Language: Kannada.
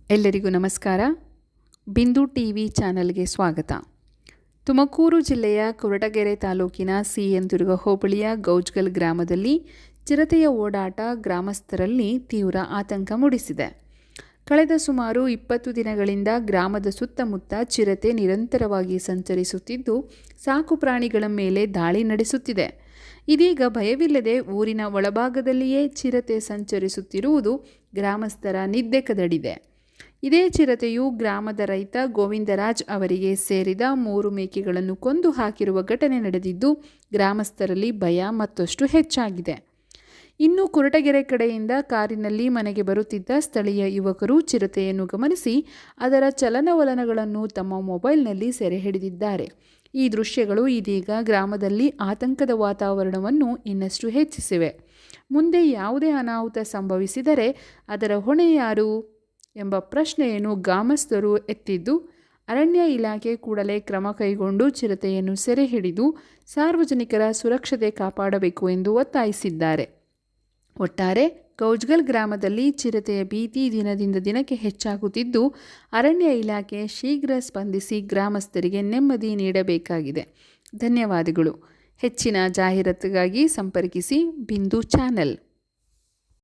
ಎಲ್ಲರಿಗೂ ನಮಸ್ಕಾರ. ಬಿಂದು ಟಿವಿ ಚಾನೆಲ್ಗೆ ಸ್ವಾಗತ. ತುಮಕೂರು ಜಿಲ್ಲೆಯ ಕೊರಟಗೆರೆ ತಾಲೂಕಿನ ಸಿಎನ್-ದುರ್ಗ ಹೋಬಳಿಯ ಗೌಜ್ಗಲ್ ಗ್ರಾಮದಲ್ಲಿ ಚಿರತೆಯ ಓಡಾಟ ಗ್ರಾಮಸ್ಥರಲ್ಲಿ ತೀವ್ರ ಆತಂಕ ಮೂಡಿಸಿದೆ. ಕಳೆದ ಸುಮಾರು 20 ದಿನಗಳಿಂದ ಗ್ರಾಮದ ಸುತ್ತಮುತ್ತ ಚಿರತೆ ನಿರಂತರವಾಗಿ ಸಂಚರಿಸುತ್ತಿದ್ದು ಸಾಕು ಪ್ರಾಣಿಗಳ ಮೇಲೆ ದಾಳಿ ನಡೆಸುತ್ತಿದೆ. ಇದೀಗ ಭಯವಿಲ್ಲದೆ ಊರಿನ ಒಳಭಾಗದಲ್ಲಿಯೇ ಚಿರತೆ ಸಂಚರಿಸುತ್ತಿರುವುದು ಗ್ರಾಮಸ್ಥರ ನಿದ್ದೆ ಕದಡಿದೆ. ಇದೇ ಚಿರತೆಯು ಗ್ರಾಮದ ರೈತ ಗೋವಿಂದರಾಜ್ ಅವರಿಗೆ ಸೇರಿದ 3 ಮೇಕೆಗಳನ್ನು ಕೊಂದು ಹಾಕಿರುವ ಘಟನೆ ನಡೆದಿದ್ದು ಗ್ರಾಮಸ್ಥರಲ್ಲಿ ಭಯ ಮತ್ತಷ್ಟು ಹೆಚ್ಚಾಗಿದೆ. ಇನ್ನು ಕೊರಟಗೆರೆ ಕಡೆಯಿಂದ ಕಾರಿನಲ್ಲಿ ಮನೆಗೆ ಬರುತ್ತಿದ್ದ ಸ್ಥಳೀಯ ಯುವಕರು ಚಿರತೆಯನ್ನು ಗಮನಿಸಿ ಅದರ ಚಲನವಲನಗಳನ್ನು ತಮ್ಮ ಮೊಬೈಲ್ನಲ್ಲಿ ಸೆರೆ ಹಿಡಿದಿದ್ದಾರೆ. ಈ ದೃಶ್ಯಗಳು ಇದೀಗ ಗ್ರಾಮದಲ್ಲಿ ಆತಂಕದ ವಾತಾವರಣವನ್ನು ಇನ್ನಷ್ಟು ಹೆಚ್ಚಿಸಿವೆ. ಮುಂದೆ ಯಾವುದೇ ಅನಾಹುತ ಸಂಭವಿಸಿದರೆ ಅದರ ಹೊಣೆ ಯಾರು ಎಂಬ ಪ್ರಶ್ನೆಯನ್ನು ಗ್ರಾಮಸ್ಥರು ಎತ್ತಿದ್ದು, ಅರಣ್ಯ ಇಲಾಖೆ ಕೂಡಲೇ ಕ್ರಮ ಕೈಗೊಂಡು ಚಿರತೆಯನ್ನು ಸೆರೆ ಹಿಡಿದು ಸಾರ್ವಜನಿಕರ ಸುರಕ್ಷತೆ ಕಾಪಾಡಬೇಕು ಎಂದು ಒತ್ತಾಯಿಸಿದ್ದಾರೆ. ಒಟ್ಟಾರೆ ಗೌಜ್ಗಲ್ ಗ್ರಾಮದಲ್ಲಿ ಚಿರತೆಯ ಭೀತಿ ದಿನದಿಂದ ದಿನಕ್ಕೆ ಹೆಚ್ಚಾಗುತ್ತಿದ್ದು, ಅರಣ್ಯ ಇಲಾಖೆ ಶೀಘ್ರ ಸ್ಪಂದಿಸಿ ಗ್ರಾಮಸ್ಥರಿಗೆ ನೆಮ್ಮದಿ ನೀಡಬೇಕಾಗಿದೆ. ಧನ್ಯವಾದಗಳು. ಹೆಚ್ಚಿನ ಜಾಹೀರಾತಿಗಾಗಿ ಸಂಪರ್ಕಿಸಿ ಬಿಂದು ಚಾನೆಲ್.